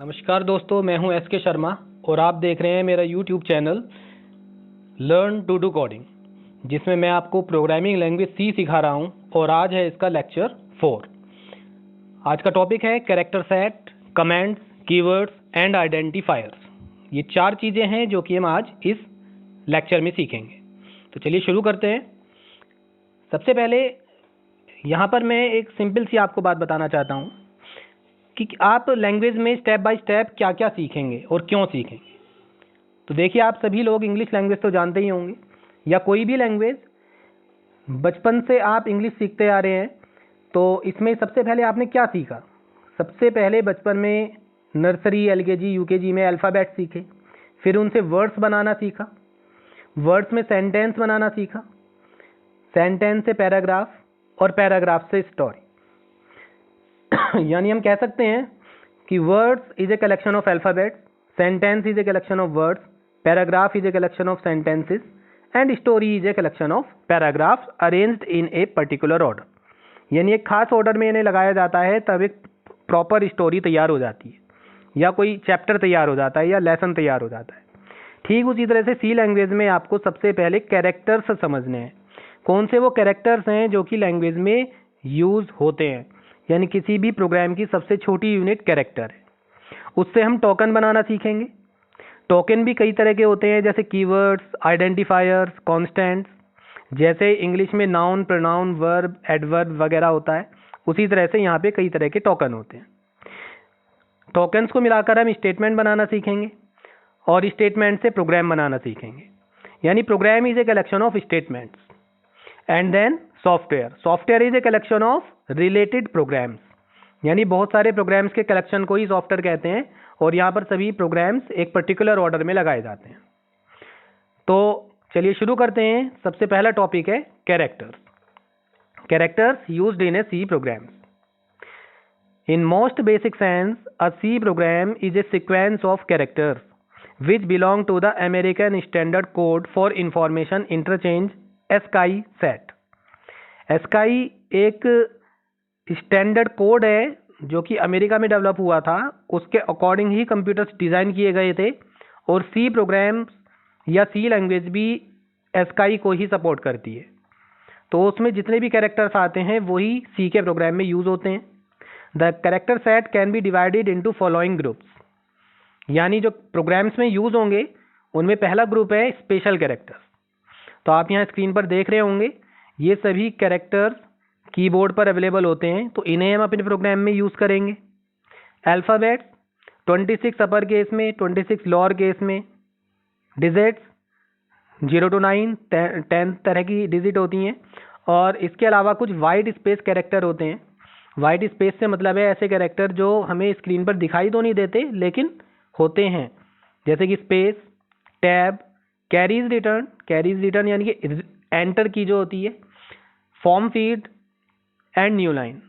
नमस्कार दोस्तों, मैं हूं एस के शर्मा और आप देख रहे हैं मेरा YouTube channel learn to do coding, जिसमें मैं आपको प्रोग्रामिंग लैंग्वेज सी सिखा रहा हूं और आज है इसका लेक्चर 4। आज का टॉपिक है character set, comments, keywords and identifiers. ये 4 चीज़ें हैं जो कि हम आज इस लेक्चर में सीखेंगे। तो चलिए शुरू करते हैं। सबसे पहले यहाँ पर मैं एक सिंपल सी आपको बात बताना चाहता हूँ कि आप लैंग्वेज में स्टेप बाय स्टेप क्या क्या सीखेंगे और क्यों सीखेंगे। तो देखिए, आप सभी लोग इंग्लिश लैंग्वेज तो जानते ही होंगे, या कोई भी लैंग्वेज बचपन से आप इंग्लिश सीखते आ रहे हैं। तो इसमें सबसे पहले आपने क्या सीखा? सबसे पहले बचपन में नर्सरी, एलकेजी, यूकेजी में अल्फ़ाबेट सीखे, फिर उनसे वर्ड्स बनाना सीखा, वर्ड्स में सेंटेंस बनाना सीखा, सेंटेंस से पैराग्राफ और पैराग्राफ से स्टोरी। यानी हम कह सकते हैं कि words is a collection of alphabets, sentence is a collection of words, paragraph is a collection of sentences and story is a collection of paragraphs arranged in a particular order. यानी एक खास order में इन्हें लगाया जाता है, तब एक प्रॉपर स्टोरी तैयार हो जाती है, या कोई चैप्टर तैयार हो जाता है, या लेसन तैयार हो जाता है। ठीक उसी तरह से सी लैंग्वेज में आपको सबसे पहले कैरेक्टर्स समझने हैं। कौन से वो कैरेक्टर्स हैं जो कि लैंग्वेज में यूज़ होते हैं, यानी किसी भी प्रोग्राम की सबसे छोटी यूनिट कैरेक्टर है। उससे हम टोकन बनाना सीखेंगे। टोकन भी कई तरह के होते हैं, जैसे कीवर्ड्स, आइडेंटिफायर्स, कॉन्स्टेंट्स। जैसे इंग्लिश में नाउन, प्रोनाउन, वर्ब, एडवर्ब वगैरह होता है, उसी तरह से यहाँ पे कई तरह के टोकन होते हैं। टोकन्स को मिलाकर हम स्टेटमेंट बनाना सीखेंगे और स्टेटमेंट से प्रोग्राम बनाना सीखेंगे। यानी program is a collection of statements and then software is a collection of related programs. यानी बहुत सारे प्रोग्राम्स के कलेक्शन को ही सॉफ्टवेयर कहते हैं, और यहाँ पर सभी प्रोग्राम्स एक पर्टिकुलर ऑर्डर में लगाए जाते हैं। तो चलिए शुरू करते हैं। सबसे पहला टॉपिक है characters. Characters used in a C programs. In most basic sense, a C program is a sequence of characters which belong to the American Standard Code for Information Interchange (ASCII) set. ASCII एक standard code है जो कि America में develop हुआ था। उसके according ही computers design किए गए थे, और सी प्रोग्राम्स या सी लैंग्वेज भी ASCII को ही सपोर्ट करती है। तो उसमें जितने भी कैरेक्टर्स आते हैं वही सी के प्रोग्राम में यूज़ होते हैं। The character set can be divided into following groups. यानी जो प्रोग्राम्स में यूज़ होंगे उनमें पहला ग्रुप है स्पेशल कैरेक्टर्स। तो आप यहाँ स्क्रीन पर देख रहे होंगे, ये सभी कैरेक्टर्स कीबोर्ड पर अवेलेबल होते हैं, तो इन्हें हम अपने प्रोग्राम में यूज़ करेंगे। अल्फ़ाबेट्स 26 अपर केस में, 26 लोअर केस में, डिजिट्स 0 to 9 10 तरह की डिजिट होती हैं, और इसके अलावा कुछ वाइट स्पेस कैरेक्टर होते हैं। वाइट स्पेस से मतलब है ऐसे कैरेक्टर जो हमें स्क्रीन पर दिखाई तो नहीं देते लेकिन होते हैं, जैसे कि स्पेस, टैब, कैरीज रिटर्न यानी कि एंटर की जो होती है, form feed and new line.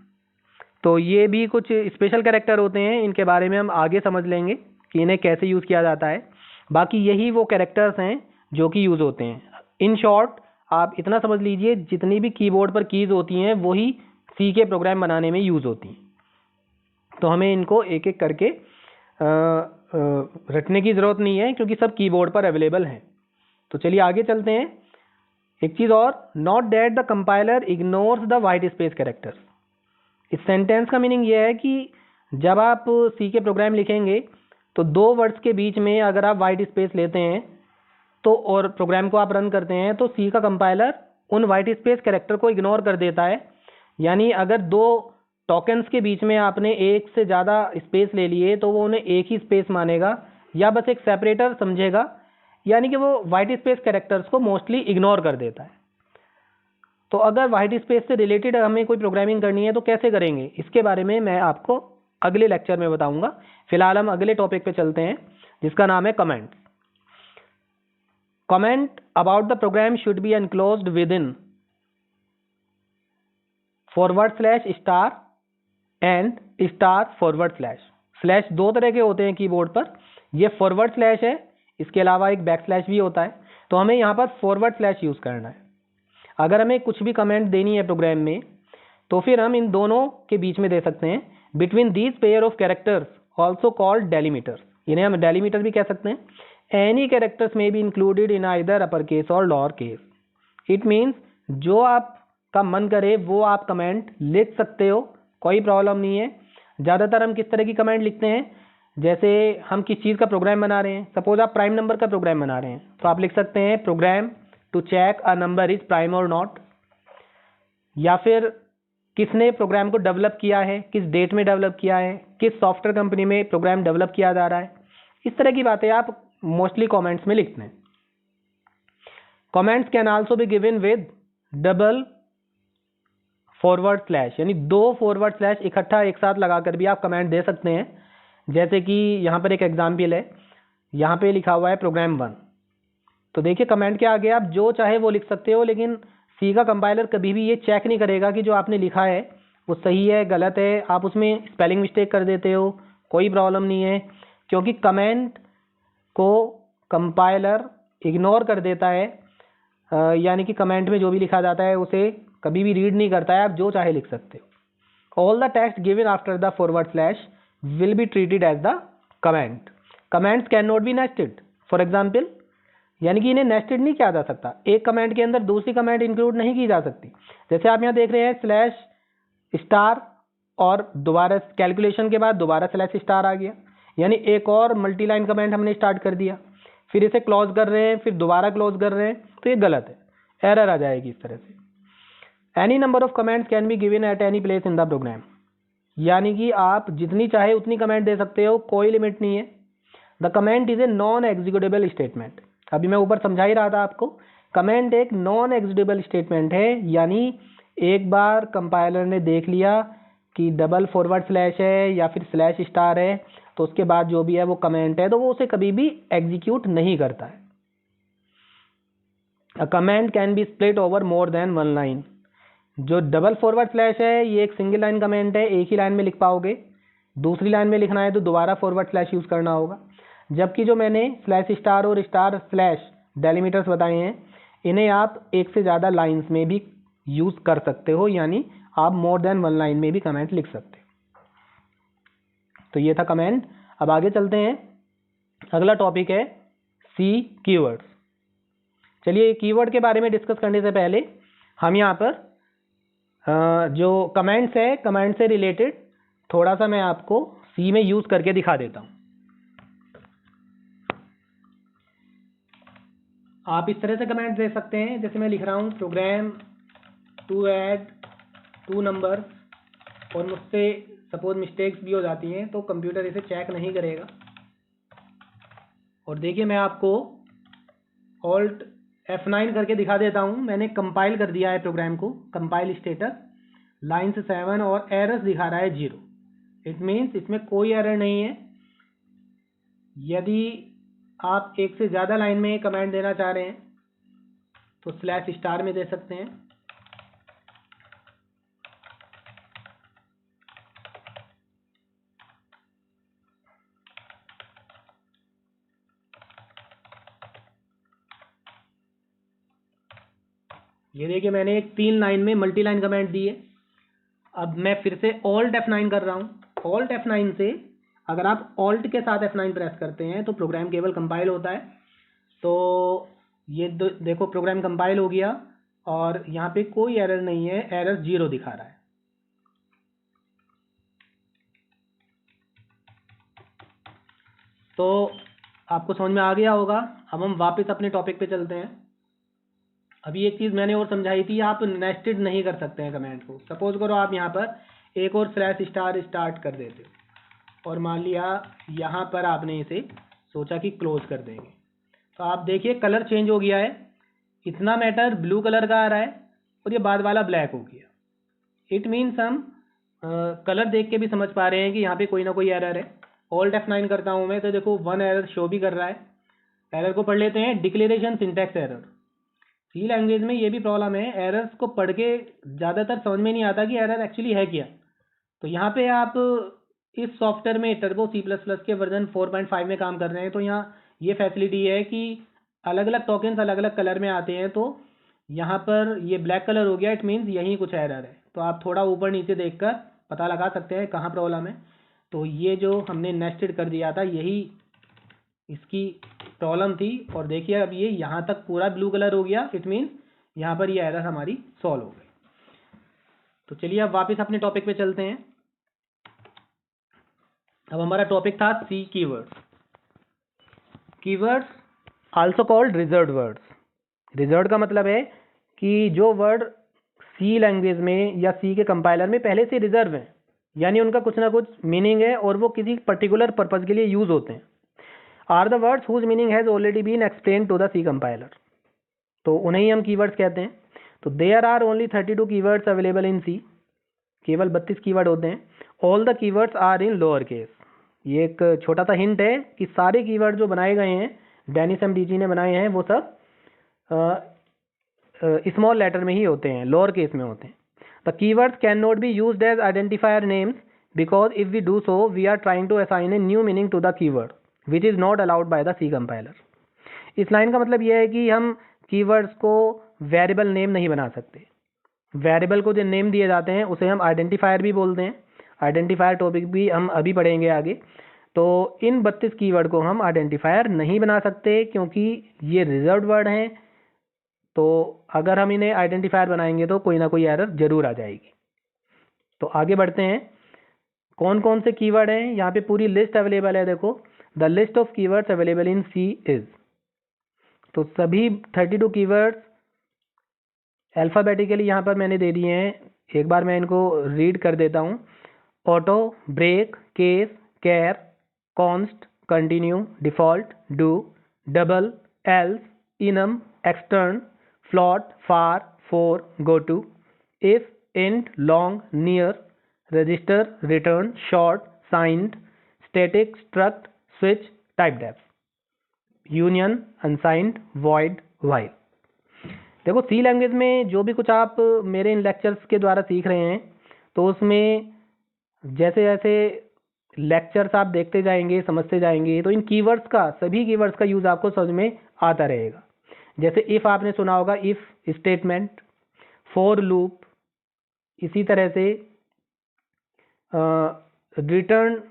तो ये भी कुछ स्पेशल कैरेक्टर होते हैं, इनके बारे में हम आगे समझ लेंगे कि इन्हें कैसे यूज़ किया जाता है। बाकी यही वो कैरेक्टर्स हैं जो कि यूज़ होते हैं। इन शॉर्ट आप इतना समझ लीजिए, जितनी भी कीबोर्ड पर कीज़ होती हैं वही सी के प्रोग्राम बनाने में यूज़ होती हैं। तो हमें इनको एक एक करके रटने की ज़रूरत नहीं है, क्योंकि सब कीबोर्ड पर अवेलेबल हैं। तो चलिए आगे चलते हैं। एक चीज़ और, not that the compiler ignores the white space characters. इस सेंटेंस का मीनिंग ये है कि जब आप सी के प्रोग्राम लिखेंगे तो 2 वर्ड्स के बीच में अगर आप वाइट स्पेस लेते हैं तो और प्रोग्राम को आप रन करते हैं, तो सी का कंपाइलर उन वाइट स्पेस कैरेक्टर को इग्नोर कर देता है। यानी अगर 2 टोकन्स के बीच में आपने एक से ज़्यादा स्पेस ले लिए तो वो उन्हें एक ही स्पेस मानेगा, या बस एक सेपरेटर समझेगा। यानी कि वो वाइट स्पेस कैरेक्टर्स को मोस्टली इग्नोर कर देता है। तो अगर वाइट स्पेस से रिलेटेड हमें कोई प्रोग्रामिंग करनी है तो कैसे करेंगे, इसके बारे में मैं आपको अगले लेक्चर में बताऊंगा। फिलहाल हम अगले टॉपिक पे चलते हैं, जिसका नाम है comments. Comment about the programme should be enclosed with in /* and *//। 2 तरह के होते हैं कीबोर्ड पर। ये // है, इसके अलावा एक बैकस्लैश भी होता है। तो हमें यहाँ पर // यूज़ करना है। अगर हमें कुछ भी कमेंट देनी है प्रोग्राम में, तो फिर हम इन दोनों के बीच में दे सकते हैं। Between these pair of characters also called delimiters, इन्हें हम डेलीमीटर भी कह सकते हैं। Any characters may be included in either upper case और लोअर केस। इट मीन्स जो आपका मन करे वो आप कमेंट लिख सकते हो, कोई प्रॉब्लम नहीं है। ज़्यादातर हम किस तरह की कमेंट लिखते हैं, जैसे हम किस चीज़ का प्रोग्राम बना रहे हैं, सपोज आप प्राइम नंबर का प्रोग्राम बना रहे हैं तो आप लिख सकते हैं program to check a number is prime और नॉट, या फिर किसने प्रोग्राम को डेवलप किया है, किस डेट में डेवलप किया है, किस सॉफ्टवेयर कंपनी में प्रोग्राम डेवलप किया जा रहा है। इस तरह की बातें आप मोस्टली कमेंट्स में लिखते हैं। Comments can also be given with double forward slash, यानी 2 फॉरवर्ड स्लैश इकट्ठा एक साथ लगाकर भी आप कमेंट दे सकते हैं। जैसे कि यहाँ पर एक एग्जाम्पल है, यहाँ पे लिखा हुआ है प्रोग्राम 1, तो देखिए कमेंट के आगे आप जो चाहे वो लिख सकते हो, लेकिन सी का कंपाइलर कभी भी ये चेक नहीं करेगा कि जो आपने लिखा है वो सही है गलत है। आप उसमें स्पेलिंग मिस्टेक कर देते हो, कोई प्रॉब्लम नहीं है, क्योंकि कमेंट को कंपाइलर इग्नोर कर देता है, यानी कि कमेंट में जो भी लिखा जाता है उसे कभी भी रीड नहीं करता है, आप जो चाहे लिख सकते हो। All the text given after the forward slash will be treated as the comment. Comments can not be nested, for example, यानी कि इन्हें नेस्टेड नहीं किया जा सकता, एक कमेंट के अंदर दूसरी कमेंट इंक्लूड नहीं की जा सकती। जैसे आप यहाँ देख रहे हैं स्लैश स्टार और दोबारा कैलकुलेशन के बाद दोबारा स्लैश स्टार आ गया, यानी एक और मल्टी लाइन कमेंट हमने स्टार्ट कर दिया, फिर इसे क्लोज कर रहे हैं, फिर दोबारा क्लोज कर रहे हैं, तो ये गलत है, एरर आ जाएगी इस तरह से। Any number of comments can be given at any place in the program, यानी कि आप जितनी चाहे उतनी कमेंट दे सकते हो, कोई लिमिट नहीं है। The comment is a non executable statement, अभी मैं ऊपर समझा ही रहा था आपको, कमेंट एक नॉन एग्जीक्यूटेबल स्टेटमेंट है, यानी एक बार कंपाइलर ने देख लिया कि डबल फॉरवर्ड स्लैश है या फिर स्लैश स्टार है, तो उसके बाद जो भी है वो कमेंट है, तो वो उसे कभी भी एग्जीक्यूट नहीं करता है। A comment can be split over more than one line, जो डबल फॉरवर्ड स्लैश है ये एक सिंगल लाइन कमेंट है, एक ही लाइन में लिख पाओगे, दूसरी लाइन में लिखना है तो दोबारा फॉरवर्ड स्लैश यूज़ करना होगा। जबकि जो मैंने स्लैश स्टार और स्टार स्लैश डेलीमीटर्स बताए हैं, इन्हें आप एक से ज़्यादा लाइंस में भी यूज़ कर सकते हो, यानी आप मोर देन वन लाइन में भी कमेंट लिख सकते हो। तो ये था कमेंट। अब आगे चलते हैं, अगला टॉपिक है सी कीवर्ड्स। चलिए कीवर्ड के बारे में डिस्कस करने से पहले हम यहाँ पर जो कमेंट्स है, कमेंट से रिलेटेड थोड़ा सा मैं आपको सी में यूज़ करके दिखा देता हूँ। आप इस तरह से कमेंट दे सकते हैं, जैसे मैं लिख रहा हूँ प्रोग्राम टू ऐड 2 नंबर, और मुझसे सपोज मिस्टेक्स भी हो जाती हैं तो कंप्यूटर इसे चेक नहीं करेगा। और देखिए मैं आपको ऑल्ट F9 करके दिखा देता हूँ, मैंने कंपाइल कर दिया है प्रोग्राम को, कंपाइल स्टेटस लाइन से 7 और एरर्स दिखा रहा है 0। इट मीन्स इसमें कोई एरर नहीं है। यदि आप एक से ज़्यादा लाइन में कमेंट देना चाह रहे हैं तो स्लैश स्टार में दे सकते हैं। ये देखिए मैंने एक 3 लाइन में मल्टी लाइन कमेंट दी है। अब मैं फिर से ऑल्ट F9 कर रहा हूँ। ऑल्ट F9 से अगर आप ऑल्ट के साथ F9 प्रेस करते हैं तो प्रोग्राम केवल कंपाइल होता है। तो ये देखो प्रोग्राम कंपाइल हो गया और यहाँ पे कोई एरर नहीं है, एरर 0 दिखा रहा है। तो आपको समझ में आ गया होगा। अब हम वापस अपने टॉपिक पे चलते हैं। अभी एक चीज़ मैंने और समझाई थी, आप नेस्टेड नहीं कर सकते हैं कमेंट को। सपोज करो आप यहाँ पर एक और स्लैश स्टार स्टार्ट कर देते हो और मान लिया यहाँ पर आपने इसे सोचा कि क्लोज कर देंगे, तो आप देखिए कलर चेंज हो गया है। इतना मैटर ब्लू कलर का आ रहा है और ये बाद वाला ब्लैक हो गया। इट मीन्स हम कलर देख के भी समझ पा रहे हैं कि यहाँ पे कोई ना कोई एरर है। ऑल्ट F9 करता हूँ मैं तो देखो 1 एरर शो भी कर रहा है। एरर को पढ़ लेते हैं, डिक्लेरेशन सिंटैक्स एरर। सी लैंग्वेज में ये भी प्रॉब्लम है, एरर्स को पढ़ के ज़्यादातर समझ में नहीं आता कि एरर एक्चुअली है क्या। तो यहाँ पे आप इस सॉफ्टवेयर में टर्बो C++ के वर्जन 4.5 में काम कर रहे हैं, तो यहाँ ये फैसिलिटी है कि अलग अलग टोकन्स अलग अलग कलर में आते हैं। तो यहाँ पर ये ब्लैक कलर हो गया, इट मीन्स यहीं कुछ एरर है। तो आप थोड़ा ऊपर नीचे देखकर पता लगा सकते हैं कहाँ प्रॉब्लम है। तो ये जो हमने नेस्टेड कर दिया था यही इसकी प्रॉब्लम थी। और देखिए अब ये यहाँ तक पूरा ब्लू कलर हो गया, इट मीन यहाँ पर ये एरर हमारी सॉल्व हो गई। तो चलिए अब वापस अपने टॉपिक पे चलते हैं। अब हमारा टॉपिक था C keywords. Keywords also called reserved words. Reserved का मतलब है कि जो वर्ड सी लैंग्वेज में या सी के कंपाइलर में पहले से रिजर्व हैं, यानी उनका कुछ ना कुछ मीनिंग है और वो किसी पर्टिकुलर पर्पज के लिए यूज होते हैं। Are the words whose meaning has already been explain to the C compiler, तो उन्हें ही हम कीवर्ड्स कहते हैं। तो there are only 32 keywords available in C. केवल 32 कीवर्ड होते हैं। All the keywords are in lower case. ये एक छोटा सा हिंट है कि सारे कीवर्ड जो बनाए गए हैं, डेनिस एमडीजी ने बनाए हैं, वो सब स्मॉल लेटर में ही होते हैं, लोअर केस में होते हैं। The keywords can not be used as identifier names because if we do so we are trying to assign a new meaning to the keyword which is not allowed by the C compiler. इस line का मतलब यह है कि हम keywords को variable name नहीं बना सकते। वेरिएबल को जो नेम दिए जाते हैं उसे हम आइडेंटिफायर भी बोलते हैं। आइडेंटिफायर टॉपिक भी हम अभी पढ़ेंगे आगे। तो इन 32 कीवर्ड को हम आइडेंटिफायर नहीं बना सकते क्योंकि ये रिजर्व्ड वर्ड हैं। तो अगर हम इन्हें आइडेंटिफायर बनाएंगे तो कोई ना कोई एरर जरूर आ जाएगी। तो आगे बढ़ते हैं। कौन कौन से कीवर्ड हैं, यहाँ पे पूरी लिस्ट अवेलेबल है। देखो, the list of keywords available in C is, तो सभी 32 कीवर्ड्स अल्फाबेटिकली यहाँ पर मैंने दे दिए हैं। एक बार मैं इनको रीड कर देता हूँ। Auto, break, case, char, const, continue, default, do, double, else, enum, extern, float, far, for, goto, if, int, long, near, register, return, short, signed, static, struct, switch, typedef, union, unsigned, void, while. देखो, C language में जो भी कुछ आप मेरे इन lectures के द्वारा सीख रहे हैं, तो उसमें जैसे जैसे लेक्चर्स आप देखते जाएंगे, समझते जाएंगे, तो इन कीवर्ड्स का, सभी कीवर्ड्स का यूज़ आपको समझ में आता रहेगा। जैसे इफ़ आपने सुना होगा, इफ़ स्टेटमेंट, फॉर लूप, इसी तरह से रिटर्न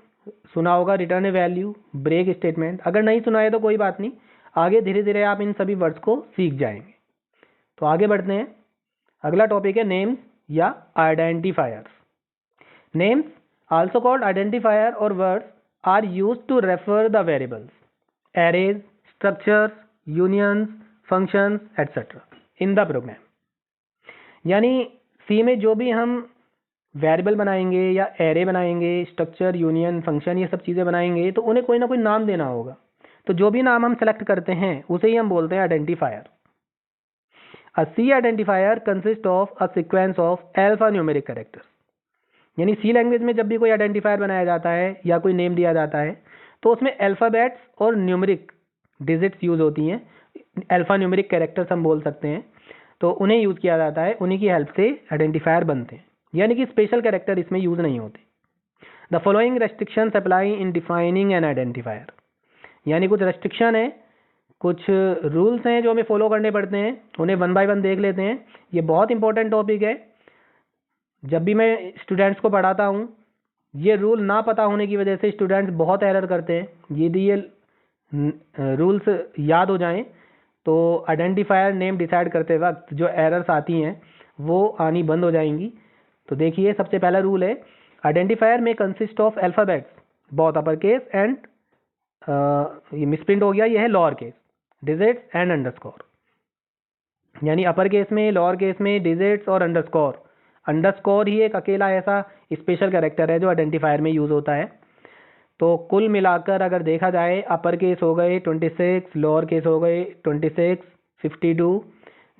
सुना होगा, रिटर्न ए वैल्यू, ब्रेक स्टेटमेंट। अगर नहीं सुना है तो कोई बात नहीं, आगे धीरे धीरे आप इन सभी वर्ड्स को सीख जाएंगे। तो आगे बढ़ते हैं। अगला टॉपिक है नेम्स या identifiers. Names also called identifier और words are used to refer the variables, arrays, structures, unions, functions etcetera in the program. यानी सी में जो भी हम वेरिएबल बनाएंगे या एरे बनाएंगे, स्ट्रक्चर, यूनियन, फंक्शन, ये सब चीज़ें बनाएंगे, तो उन्हें कोई ना कोई नाम देना होगा। तो जो भी नाम हम सेलेक्ट करते हैं उसे ही हम बोलते हैं identifier. A C identifier consists of a sequence of alphanumeric characters। यानी सी लैंग्वेज में जब भी कोई आइडेंटिफायर बनाया जाता है या कोई नेम दिया जाता है तो उसमें अल्फ़ाबेट्स और न्यूमेरिक डिजिट्स यूज़ होती हैं। अल्फ़ान्यूमेरिक कैरेक्टर्स हम बोल सकते हैं। तो उन्हें यूज़ किया जाता है, उन्हीं की हेल्प से आइडेंटिफायर बनते हैं, यानी कि स्पेशल कैरेक्टर इसमें यूज़ नहीं होते। The following restrictions apply in defining N identifier. यानी कुछ रेस्ट्रिक्शन है, कुछ रूल्स हैं जो हमें फॉलो करने पड़ते हैं, उन्हें वन बाय वन देख लेते हैं। ये बहुत इंपॉर्टेंट टॉपिक है। जब भी मैं स्टूडेंट्स को पढ़ाता हूँ, ये रूल ना पता होने की वजह से स्टूडेंट्स बहुत एरर करते हैं। यदि ये रूल्स याद हो जाएं तो आइडेंटिफायर नेम डिसाइड करते वक्त जो एरर्स आती हैं वो आनी बंद हो जाएंगी। तो देखिए, सबसे पहला रूल है, आइडेंटिफायर में consist of alphabets both upper case and, ये मिसप्रिंट हो गया, ये है lower case, digits and underscore. यानी अपर केस में, लोअर केस में डिजिट्स और अंडरस्कोर। अंडरस्कोर ही एक अकेला ऐसा स्पेशल कैरेक्टर है जो आइडेंटिफायर में यूज़ होता है। तो कुल मिलाकर अगर देखा जाए, अपर केस हो गए 26, लोअर केस हो गए 26, 52,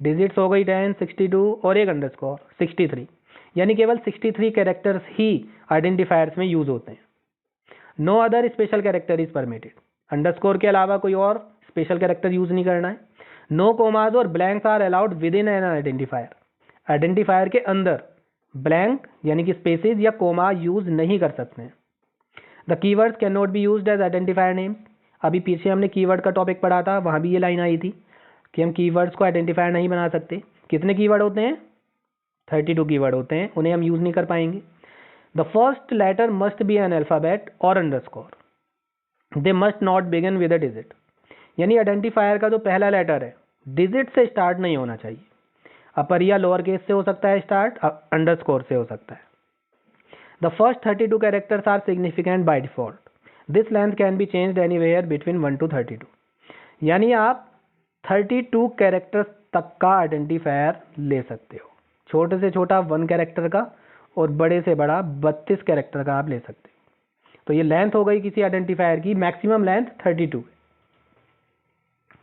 डिजिट्स हो गई 10, 62 और एक अंडरस्कोर 63। यानी केवल 63 कैरेक्टर्स ही आइडेंटिफायर्स में यूज़ होते हैं। No other special character is permitted. Underscore के अलावा कोई और स्पेशल कैरेक्टर यूज़ नहीं करना है। नो कोमाज और blanks are allowed within an identifier. Identifier के अंदर ब्लैंक यानी कि स्पेसेस या कोमा यूज़ नहीं कर सकते हैं। The keywords can not be used as identifier names. अभी पीछे हमने कीवर्ड का टॉपिक पढ़ा था, वहाँ भी ये लाइन आई थी कि हम कीवर्ड्स को आइडेंटिफायर नहीं बना सकते। कितने कीवर्ड होते हैं? 32 कीवर्ड होते हैं, उन्हें हम यूज़ नहीं कर पाएंगे। The first letter must be an alphabet और underscore. They must not begin with a digit. यानी आइडेंटिफायर का जो पहला लेटर है डिजिट से स्टार्ट नहीं होना चाहिए। अपर या लोअर केस से हो सकता है स्टार्ट, अंडरस्कोर से हो सकता है। The first 32 characters are significant by default. This length can be changed anywhere between 1 to 32। यानी आप 32 कैरेक्टर्स तक का आइडेंटिफायर ले सकते हो। छोटे से छोटा 1 कैरेक्टर का और बड़े से बड़ा 32 कैरेक्टर का आप ले सकते हो। तो ये लेंथ हो गई किसी आइडेंटिफायर की, मैक्सिमम लेंथ 32 है।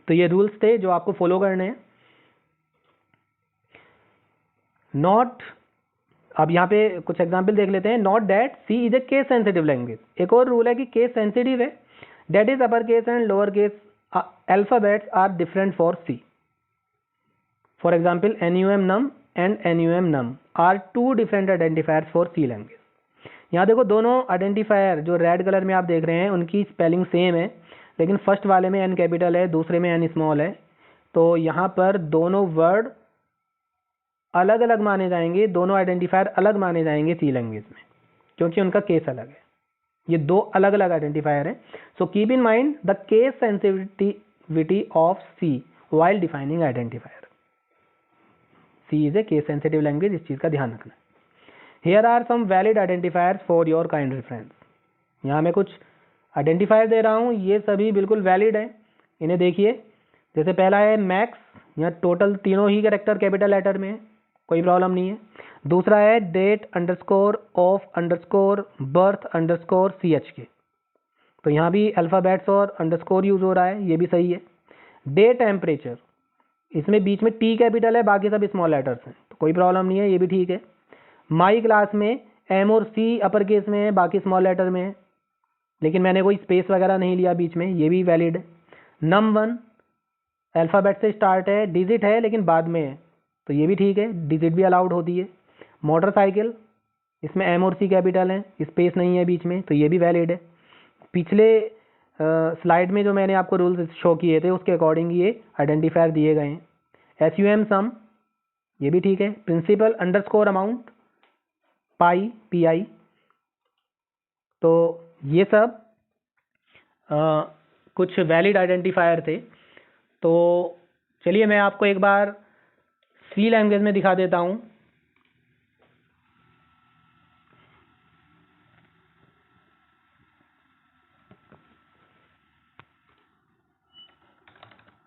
तो ये रूल्स थे जो आपको फॉलो करने हैं। नॉट, अब यहाँ पे कुछ एग्जाम्पल देख लेते हैं। Note that C is a case sensitive language. एक और रूल है कि केस सेंसिटिव है। That is upper case and lower case alphabets are different for C. For example NUM and NUM are 2 different identifiers for C language. यहाँ देखो दोनों identifier जो red colour में आप देख रहे हैं उनकी स्पेलिंग सेम है, लेकिन फर्स्ट वाले में N कैपिटल है, दूसरे में N स्मॉल है। तो यहाँ पर दोनों वर्ड अलग अलग माने जाएंगे, दोनों आइडेंटिफायर अलग माने जाएंगे सी लैंग्वेज में, क्योंकि उनका केस अलग है। ये दो अलग अलग आइडेंटिफायर हैं। So keep in mind the case sensitivity of C while defining identifier. C is a case sensitive language, इस चीज़ का ध्यान रखना है। Here are some valid identifiers for your kind reference. यहाँ मैं कुछ आइडेंटिफायर दे रहा हूँ, ये सभी बिल्कुल वैलिड है, इन्हें देखिए। जैसे पहला है मैक्स, यहाँ टोटल तीनों ही कैरेक्टर कैपिटल लेटर में है, कोई प्रॉब्लम नहीं है। दूसरा है date underscore of underscore birth underscore CH के, तो यहाँ भी अल्फ़ाबेट्स और अंडरस्कोर यूज़ हो रहा है, ये भी सही है। डे टेम्परेचर, इसमें बीच में T कैपिटल है, बाकी सब स्मॉल लेटर्स हैं, तो कोई प्रॉब्लम नहीं है, ये भी ठीक है। माई क्लास में M और C अपर केस में है, बाकी स्मॉल लेटर में है, लेकिन मैंने कोई स्पेस वगैरह नहीं लिया बीच में, ये भी वैलिड है। NUM1 अल्फ़ाबेट से स्टार्ट है, डिजिट है लेकिन बाद में है, तो ये भी ठीक है, डिजिट भी अलाउड होती है। मोटरसाइकिल, इसमें M और C कैपिटल है, स्पेस नहीं है बीच में, तो ये भी वैलिड है। पिछले स्लाइड में जो मैंने आपको रूल्स शो किए थे उसके अकॉर्डिंग ये आइडेंटिफायर दिए गए हैं। SUM सम, ये भी ठीक है। प्रिंसिपल अंडरस्कोर अमाउंट PI, तो ये सब कुछ वैलिड आइडेंटिफायर थे। तो चलिए मैं आपको एक बार सी लैंग्वेज में दिखा देता हूँ।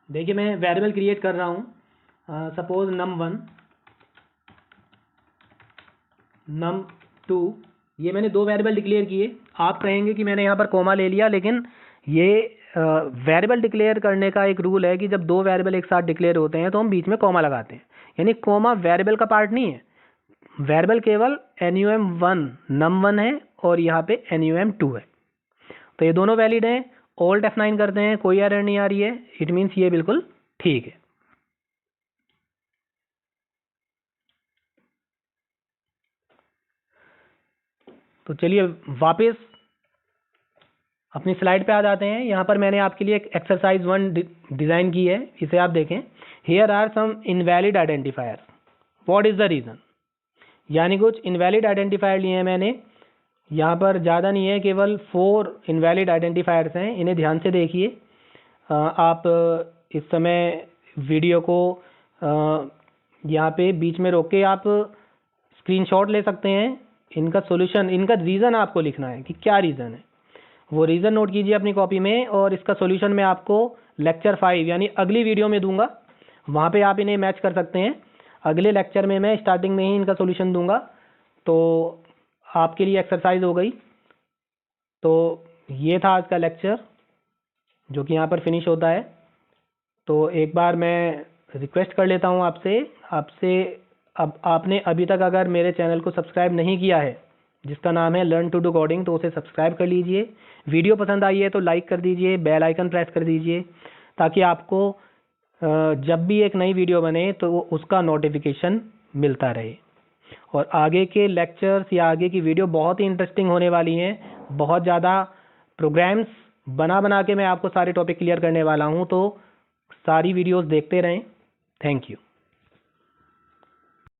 देखिए मैं वेरिएबल क्रिएट कर रहा हूँ, सपोज NUM1 NUM2, ये मैंने दो वेरिएबल डिक्लेयर किए। आप कहेंगे कि मैंने यहाँ पर कोमा ले लिया, लेकिन ये वेरिएबल डिक्लेयर करने का एक रूल है कि जब दो वेरिएबल एक साथ डिक्लेयर होते हैं तो हम बीच में कोमा लगाते हैं। यानी कोमा वेरिएबल का पार्ट नहीं है, वेरिएबल केवल NUM1 NUM1 है और यहाँ पे NUM2 है, तो ये दोनों वैलिड हैं। Alt F9 करते हैं, कोई एरर नहीं आ रही है, इट मीन्स ये बिल्कुल ठीक है। तो चलिए वापस अपनी स्लाइड पे आ जाते हैं। यहाँ पर मैंने आपके लिए एक एक्सरसाइज 1 डिज़ाइन की है, इसे आप देखें। Here are some invalid identifier, what is the reason. यानी कुछ इनवैलिड आइडेंटिफायर लिए हैं मैंने, यहाँ पर ज़्यादा नहीं है, केवल 4 इनवैलिड आइडेंटिफायर्स हैं, इन्हें ध्यान से देखिए। आप इस समय वीडियो को यहाँ पे बीच में रोक के आप स्क्रीनशॉट ले सकते हैं। इनका सॉल्यूशन, इनका रीज़न आपको लिखना है कि क्या रीज़न है, वो रीज़न नोट कीजिए अपनी कॉपी में, और इसका सॉल्यूशन मैं आपको लेक्चर 5 यानी अगली वीडियो में दूंगा, वहाँ पे आप इन्हें मैच कर सकते हैं। अगले लेक्चर में मैं स्टार्टिंग में ही इनका सॉल्यूशन दूंगा, तो आपके लिए एक्सरसाइज हो गई। तो ये था आज का लेक्चर जो कि यहाँ पर फिनिश होता है। तो एक बार मैं रिक्वेस्ट कर लेता हूँ आपसे अब आपने अभी तक अगर मेरे चैनल को सब्सक्राइब नहीं किया है, जिसका नाम है लर्न टू डू कोडिंग, तो उसे सब्सक्राइब कर लीजिए। वीडियो पसंद आई है तो लाइक कर दीजिए, बेल आइकन प्रेस कर दीजिए, ताकि आपको जब भी एक नई वीडियो बने तो उसका नोटिफिकेशन मिलता रहे। और आगे के लेक्चर्स या आगे की वीडियो बहुत ही इंटरेस्टिंग होने वाली हैं। बहुत ज़्यादा प्रोग्राम्स बना के मैं आपको सारे टॉपिक क्लियर करने वाला हूँ, तो सारी वीडियोस देखते रहें। Thank you.